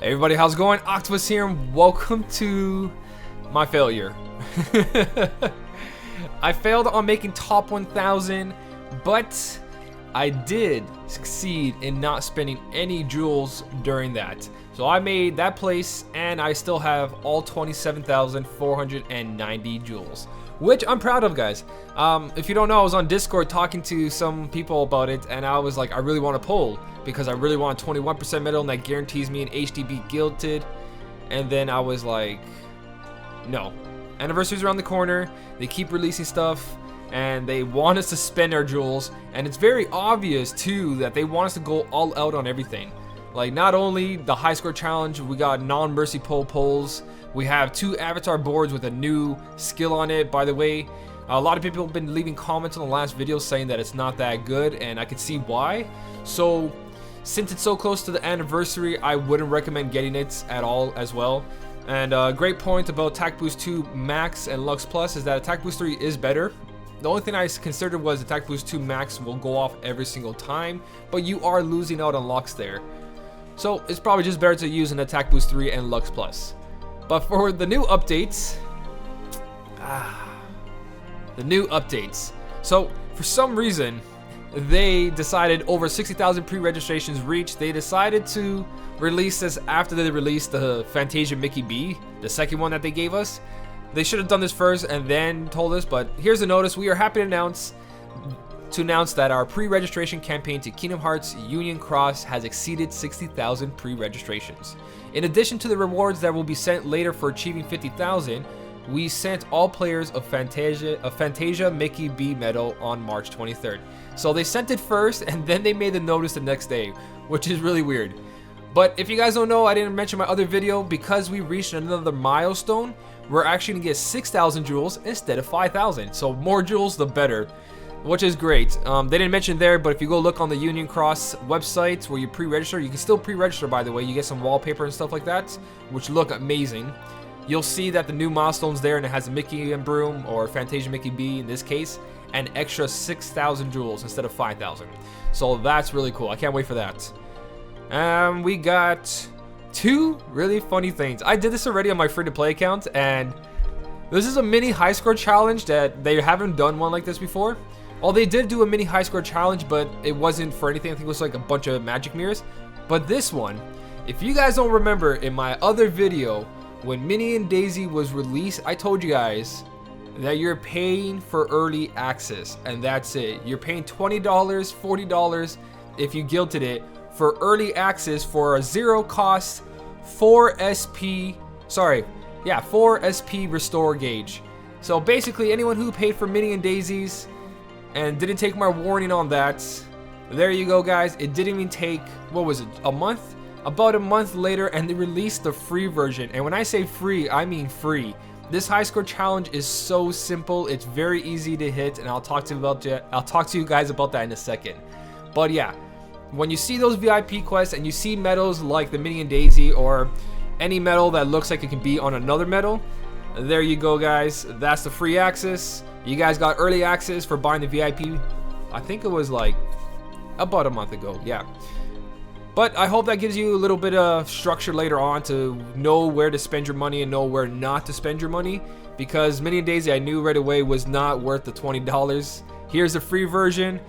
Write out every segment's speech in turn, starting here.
Hey everybody, how's it going? Octopus here, and welcome to my failure. I failed on making top 1000, but I did succeed in not spending any jewels during that. So I made that place, and I still have all 27,490 jewels, which I'm proud of, guys. If you don't know, I was on Discord talking to some people about it, and I was like, I really want a poll because I really want a 21% medal, and that guarantees me an HDB Gilded. And then I was like, no. Anniversary's around the corner. They keep releasing stuff, and they want us to spend our jewels, and it's very obvious too that they want us to go all out on everything. Like, not only the high score challenge, we got non-mercy polls. We have 2 avatar boards with a new skill on it. By the way, a lot of people have been leaving comments on the last video saying that it's not that good, and I can see why. So since it's so close to the anniversary, I wouldn't recommend getting it at all as well. And a great point about Attack Boost 2 Max and Lux Plus is that Attack Boost 3 is better. The only thing I considered was Attack Boost 2 Max will go off every single time, but you are losing out on Lux there. So it's probably just better to use an Attack Boost 3 and Lux Plus. But for the new updates, so for some reason, they decided over 60,000 pre-registrations reached. They decided to release this after they released the Fantasia Mickey B, the second one that they gave us. They should have done this first and then told us, but here's the notice. We are happy to announce that our pre-registration campaign to Kingdom Hearts Union Cross has exceeded 60,000 pre-registrations. In addition to the rewards that will be sent later for achieving 50,000, we sent all players of Fantasia Mickey B medal on March 23rd. So they sent it first, and then they made the notice the next day, which is really weird. But if you guys don't know, I didn't mention my other video, because we reached another milestone, we're actually gonna get 6,000 jewels instead of 5,000. So more jewels, the better, which is great. They didn't mention there, but if you go look on the Union Cross website where you pre-register, you can still pre-register, by the way. You get some wallpaper and stuff like that, which look amazing. You'll see that the new milestone's there, and it has a Mickey and Broom, or Fantasia Mickey B in this case, an extra 6,000 jewels instead of 5,000. So that's really cool. I can't wait for that. We got 2 really funny things. I did this already on my free-to-play account, and this is a mini high score challenge that they haven't done one like this before. Well, they did do a mini high score challenge, but it wasn't for anything. I think it was like a bunch of magic mirrors. But this one, if you guys don't remember, in my other video, when Minnie and Daisy was released, I told you guys that you're paying for early access, and that's it. You're paying $20, $40 if you guilted it for early access for a 0 cost 4 SP restore gauge. So basically, anyone who paid for Minnie and Daisy's and didn't take my warning on that, there you go, guys. It didn't even take, what was it, a month? About a month later, and they released the free version. And when I say free, I mean free. This high score challenge is so simple. It's very easy to hit, and I'll talk to you guys about that in a second. But yeah, when you see those VIP quests and you see medals like the Minnie and Daisy, or any medal that looks like it can be on another medal, there you go, guys. That's the free access. You guys got early access for buying the VIP. I think it was like about a month ago. Yeah. But I hope that gives you a little bit of structure later on to know where to spend your money and know where not to spend your money. Because Minnie and Daisy, I knew right away, was not worth the $20. Here's the free version,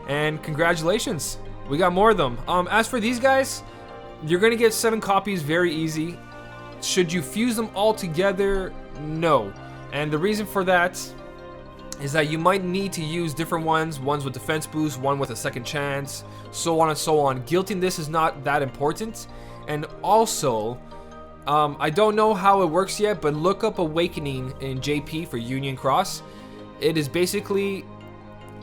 and congratulations, we got more of them. As for these guys, you're gonna get 7 copies, very easy. Should you fuse them all together? No. And the reason for that is that you might need to use different ones with defense boost, one with a second chance, so on and so on. Guilting this is not that important. And also, I don't know how it works yet, but look up Awakening in JP for Union Cross. It is basically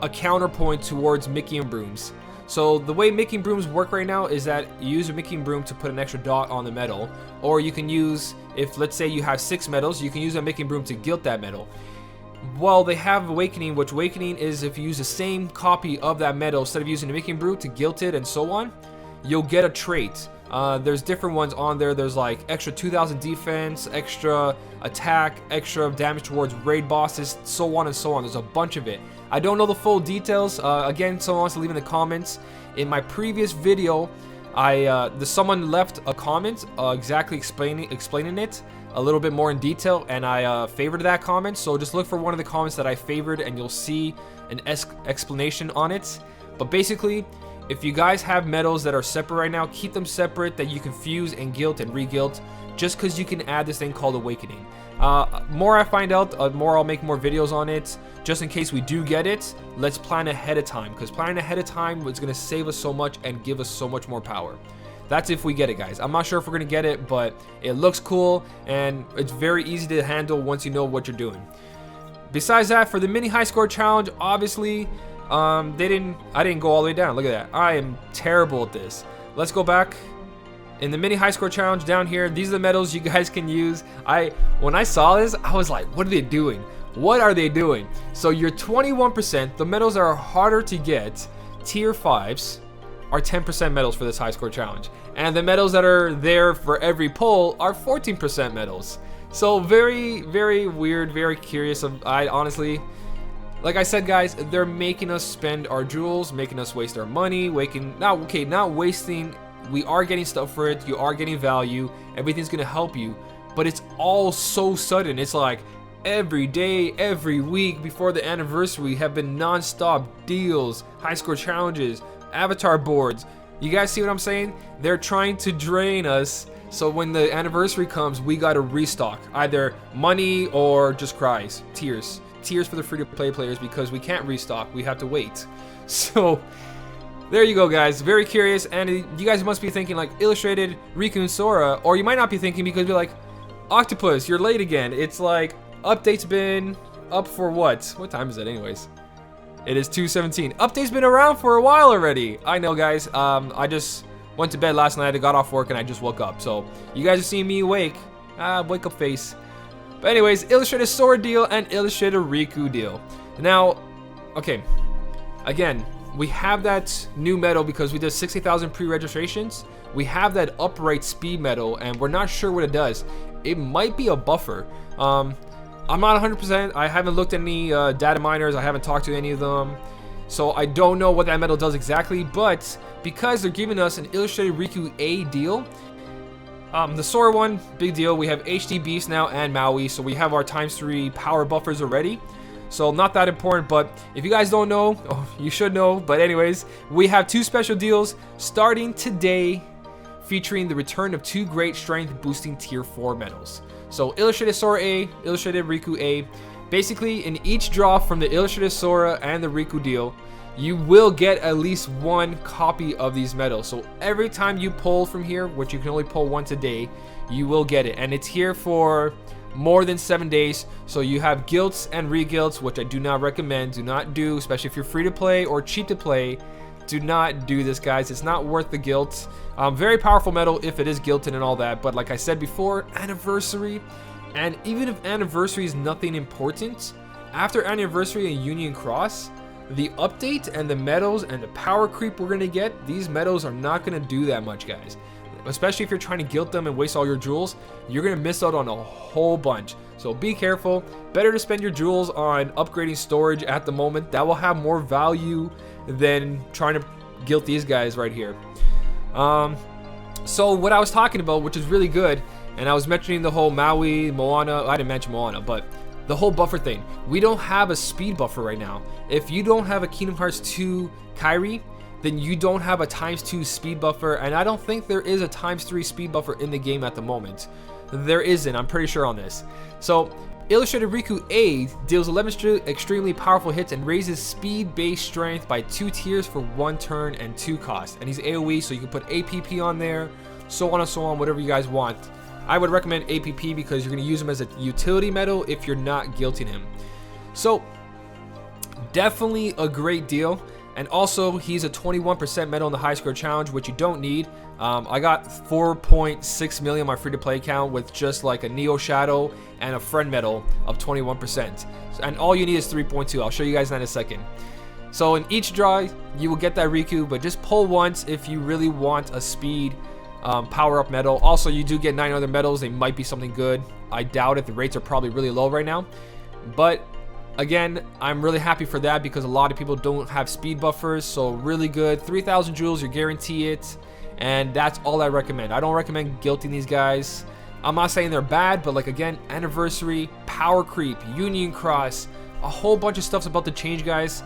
a counterpoint towards Mickey and Brooms. So the way Mickey and Brooms work right now is that you use a Mickey and Broom to put an extra dot on the medal, or you can use, if let's say you have 6 medals, you can use a Mickey and Broom to gilt that medal. Well, they have Awakening, which Awakening is if you use the same copy of that medal, instead of using the Mickey and Brew to gilt it and so on, you'll get a trait. There's different ones on there. There's like extra 2,000 defense, extra attack, extra damage towards raid bosses, so on and so on. There's a bunch of it. I don't know the full details. Again, someone wants to leave in the comments. In my previous video, Someone left a comment exactly explaining it a little bit more in detail, and I favored that comment. So just look for one of the comments that I favored, and you'll see an explanation on it. But basically, if you guys have medals that are separate right now, keep them separate, that you can fuse and guilt and re-guilt, just because you can add this thing called Awakening. More I find out, more I'll make more videos on it. Just in case we do get it, let's plan ahead of time, because planning ahead of time is going to save us so much and give us so much more power. That's if we get it, guys. I'm not sure if we're going to get it, but it looks cool, and it's very easy to handle once you know what you're doing. Besides that, for the mini high score challenge, obviously, I didn't go all the way down. Look at that. I am terrible at this. Let's go back. In the mini high score challenge down here, these are the medals you guys can use. When I saw this, I was like, what are they doing? What are they doing? So you're 21%. The medals are harder to get. Tier 5s are 10% medals for this high score challenge. And the medals that are there for every poll are 14% medals. So very, very weird, very curious. I honestly, like I said, guys, they're making us spend our jewels, making us waste our money, not wasting. We are getting stuff for it. You are getting value. Everything's gonna help you, but it's all so sudden. It's like every day, every week before the anniversary have been non-stop deals, high score challenges, avatar boards. You guys see what I'm saying? They're trying to drain us, so when the anniversary comes, we gotta restock either money or just cries, tears for the free-to-play players, because we can't restock. We have to wait. So there you go, guys. Very curious, and you guys must be thinking like Illustrated, Riku, and Sora, or you might not be thinking because you're like, Octopus, you're late again. It's like, update's been up for what? What time is it anyways? It is 2:17. Update's been around for a while already. I know, guys. I just went to bed last night. I got off work and I just woke up. So you guys are seeing me awake. Wake up face. But anyways, Illustrated Sora deal and Illustrated Riku deal. Now, okay. Again, we have that new medal because we did 60,000 pre-registrations. We have that upright speed medal, and we're not sure what it does. It might be a buffer. I'm not 100%. I haven't looked at any data miners. I haven't talked to any of them. So I don't know what that medal does exactly, but because they're giving us an Illustrated Riku A deal, the Sora one, big deal. We have HD Beast now and Maui, so we have our ×3 power buffers already. So not that important, but if you guys don't know, you should know. But anyways, we have 2 special deals starting today, featuring the return of 2 great strength boosting tier 4 medals. So Illustrated Sora A, Illustrated Riku A. Basically, in each draw from the Illustrated Sora and the Riku deal, you will get at least 1 copy of these medals. So every time you pull from here, which you can only pull once a day, you will get it. And it's here for more than 7 days. So you have guilts and re-guilts, which I do not recommend. Do not do, especially if you're free to play or cheap to play. Do not do this, guys. It's not worth the guilt. Very powerful medal if it is guilted and all that, but like I said before, anniversary, and even if anniversary is nothing important, after anniversary and Union Cross, the update and the medals and the power creep we're gonna get, these medals are not gonna do that much, guys. Especially if you're trying to guilt them and waste all your jewels, you're gonna miss out on a whole bunch. So be careful. Better to spend your jewels on upgrading storage at the moment. That will have more value than trying to guilt these guys right here. So what I was talking about, which is really good, and I was mentioning the whole Maui, Moana. I didn't mention Moana, but the whole buffer thing. We don't have a speed buffer right now. If you don't have a Kingdom Hearts 2 Kairi, then you don't have a ×2 speed buffer, and I don't think there is a ×3 speed buffer in the game at the moment. There isn't, I'm pretty sure on this. So Illustrated Riku A deals 11 extremely powerful hits and raises speed-based strength by 2 tiers for 1 turn and 2 cost. And he's AoE, so you can put APP on there, so on and so on, whatever you guys want. I would recommend APP because you're going to use him as a utility medal if you're not guilting him. So definitely a great deal. And also, he's a 21% medal in the high score challenge, which you don't need. I got 4.6 million on my free-to-play account with just like a Neo Shadow and a friend medal of 21%. And all you need is 3.2. I'll show you guys that in a second. So in each draw, you will get that Riku, but just pull once if you really want a speed power-up medal. Also, you do get 9 other medals. They might be something good. I doubt it. The rates are probably really low right now. But again, I'm really happy for that because a lot of people don't have speed buffers, so really good. 3,000 jewels, you guarantee it. and that's all I recommend. I don't recommend guilting these guys. I'm not saying they're bad, but like again, anniversary, power creep, union cross, a whole bunch of stuff's about to change, guys.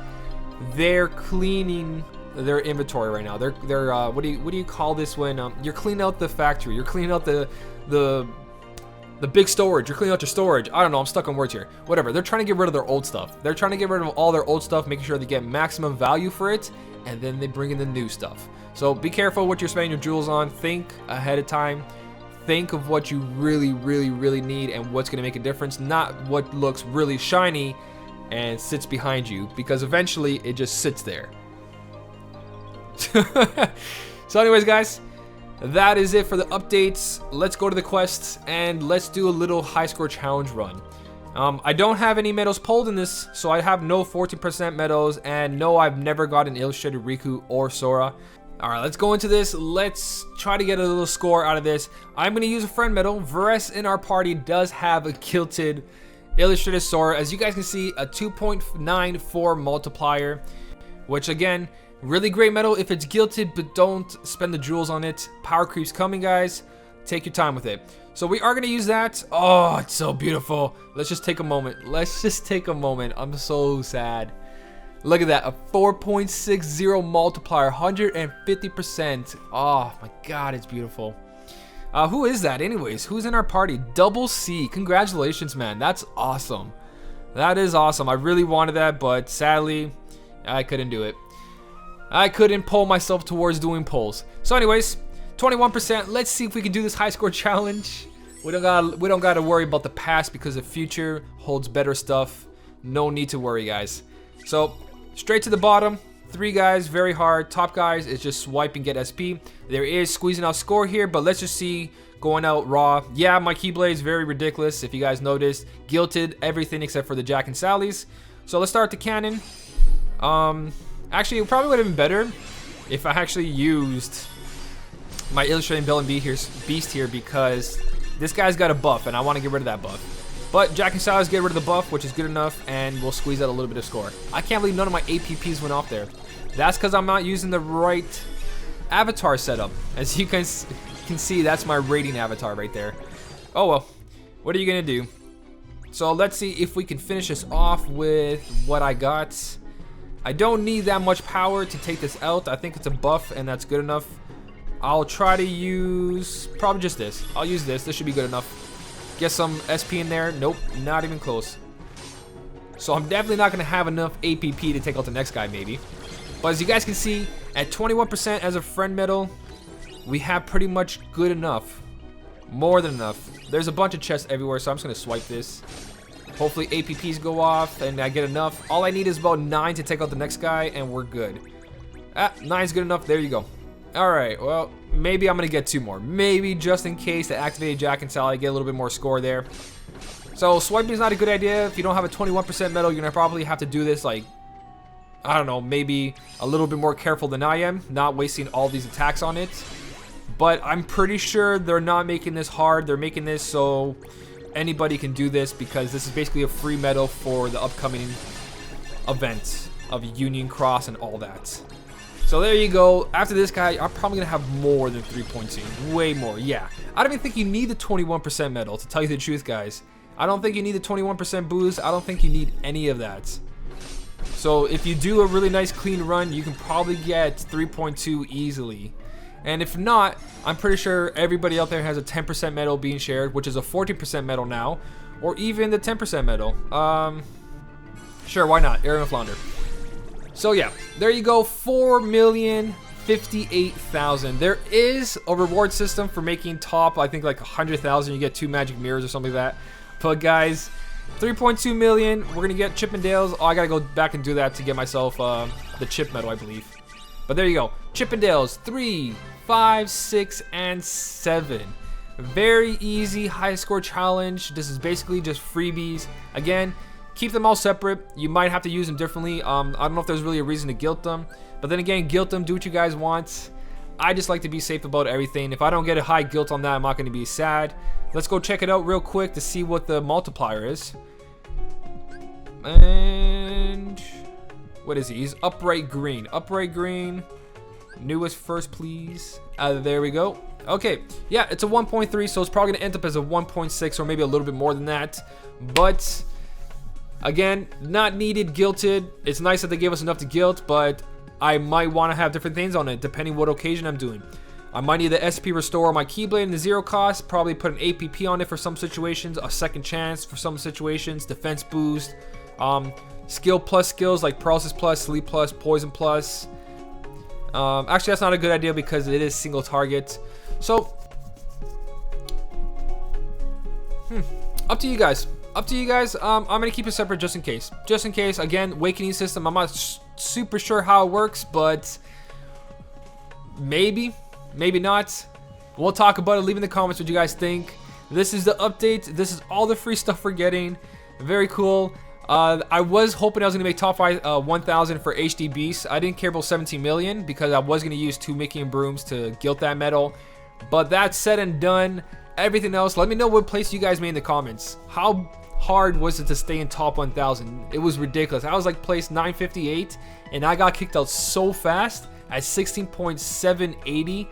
They're cleaning their inventory right now. They're what do you call this when you're cleaning out the factory? You're cleaning out the big storage. You're cleaning out your storage. I don't know. I'm stuck on words here. Whatever. They're trying to get rid of their old stuff. They're trying to get rid of all their old stuff, making sure they get maximum value for it, and then they bring in the new stuff. So be careful what you're spending your jewels on. Think ahead of time. Think of what you really, really, really need and what's going to make a difference, not what looks really shiny and sits behind you, because eventually it just sits there. So anyways, guys, that is it for the updates. Let's go to the quests and let's do a little high score challenge run. I don't have any medals pulled in this, so I have no 14% medals, and no, I've never got an illustrated Riku or Sora. Alright, let's go into this. Let's try to get a little score out of this. I'm going to use a friend medal. Veres in our party does have a gilted illustrated Sora. As you guys can see, a 2.94 multiplier, which again, really great medal if it's gilted, but don't spend the jewels on it. Power creep's coming, guys. Take your time with it. So we are going to use that. Oh, it's so beautiful. Let's just take a moment. Let's just take a moment. I'm so sad. Look at that, a 4.60 multiplier, 150%. Oh my god, it's beautiful. Who is that anyways? Who's in our party? Double C. Congratulations, man. That's awesome. That is awesome. I really wanted that, but sadly, I couldn't do it. I couldn't pull myself towards doing pulls. So anyways, 21%. Let's see if we can do this high score challenge. We don't gotta worry about the past because the future holds better stuff. No need to worry, guys. So straight to the bottom, 3 guys, very hard. Top guys is just swipe and get SP. There is squeezing out score here, but let's just see going out raw. Yeah, my Keyblade is very ridiculous. If you guys noticed, gilted everything except for the Jack and Sally's. So let's start the cannon. Actually, it probably would have been better if I actually used my illustrating Bell and Beast here, because this guy's got a buff and I want to get rid of that buff. But Jack and Sally's get rid of the buff, which is good enough, and we'll squeeze out a little bit of score. I can't believe none of my APPs went off there. That's because I'm not using the right avatar setup. As you guys can see, that's my rating avatar right there. Oh well, what are you going to do? So let's see if we can finish this off with what I got. I don't need that much power to take this out. I think it's a buff, and that's good enough. I'll try to use probably just this. I'll use this. This should be good enough. Get some SP in there. Nope, not even close. So I'm definitely not going to have enough APP to take out the next guy, maybe. But as you guys can see, at 21% as a friend medal, we have pretty much good enough. More than enough. There's a bunch of chests everywhere, so I'm just going to swipe this. Hopefully APPs go off and I get enough. All I need is about 9 to take out the next guy, and we're good. 9's good enough. There you go. Alright, well, maybe I'm going to get 2 more. Maybe just in case to activate Jack and Sally, get a little bit more score there. So swiping is not a good idea. If you don't have a 21% medal, you're going to probably have to do this like, I don't know, maybe a little bit more careful than I am. Not wasting all these attacks on it. But I'm pretty sure they're not making this hard. They're making this so anybody can do this, because this is basically a free medal for the upcoming event of Union Cross and all that. So there you go. After this guy, I'm probably going to have more than 3.2. Way more, yeah. I don't even think you need the 21% medal, to tell you the truth, guys. I don't think you need the 21% boost. I don't think you need any of that. So if you do a really nice clean run, you can probably get 3.2 easily. And if not, I'm pretty sure everybody out there has a 10% medal being shared, which is a 14% medal now, or even the 10% medal. Sure, why not? Aaron Flounder. So yeah, there you go, 4,058,000. There is a reward system for making top, I think like 100,000. You get 2 magic mirrors or something like that. But guys, 3.2 million. We're gonna get chip and dales. Oh, I gotta go back and do that to get myself the chip medal, I believe. But there you go, chip and dales 3, 5, 6, and 7. Very easy high score challenge. This is basically just freebies. Again, keep them all separate. You might have to use them differently. I don't know if there's really a reason to guilt them. But then again, guilt them, do what you guys want. I just like to be safe about everything. If I don't get a high guilt on that, I'm not going to be sad. Let's go check it out real quick to see what the multiplier is. And what is he? He's upright green. Upright green. Newest first, please. There we go. Okay, yeah, it's a 1.3, so it's probably gonna end up as a 1.6 or maybe a little bit more than that. But again, not needed, guilted. It's nice that they gave us enough to guilt, but I might want to have different things on it depending what occasion I'm doing. I might need the SP restore on my Keyblade in the 0 cost. Probably put an APP on it for some situations, a second chance for some situations, defense boost, skill plus skills like paralysis plus, sleep plus, poison plus. Actually, that's not a good idea because it is single target. So, up to you guys. Up to you guys. I'm gonna keep it separate just in case. Just in case. Again, awakening system. I'm not super sure how it works, but maybe not. We'll talk about it. Leave in the comments what you guys think. This is the update. This is all the free stuff we're getting. Very cool. I was hoping I was gonna make top 1,000 for HD Beasts. I didn't care about 17 million because I was gonna use 2 Mickey and Brooms to guilt that medal. But that said and done, everything else, let me know what place you guys made in the comments. How hard was it to stay in top 1,000? It was ridiculous. I was like place 958 and I got kicked out so fast at 16.780.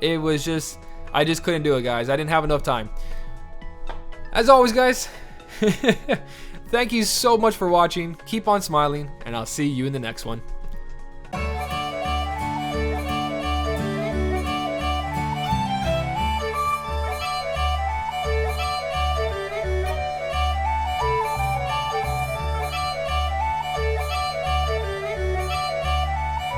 It was just, I just couldn't do it, guys. I didn't have enough time. As always, guys, thank you so much for watching. Keep on smiling, and I'll see you in the next one.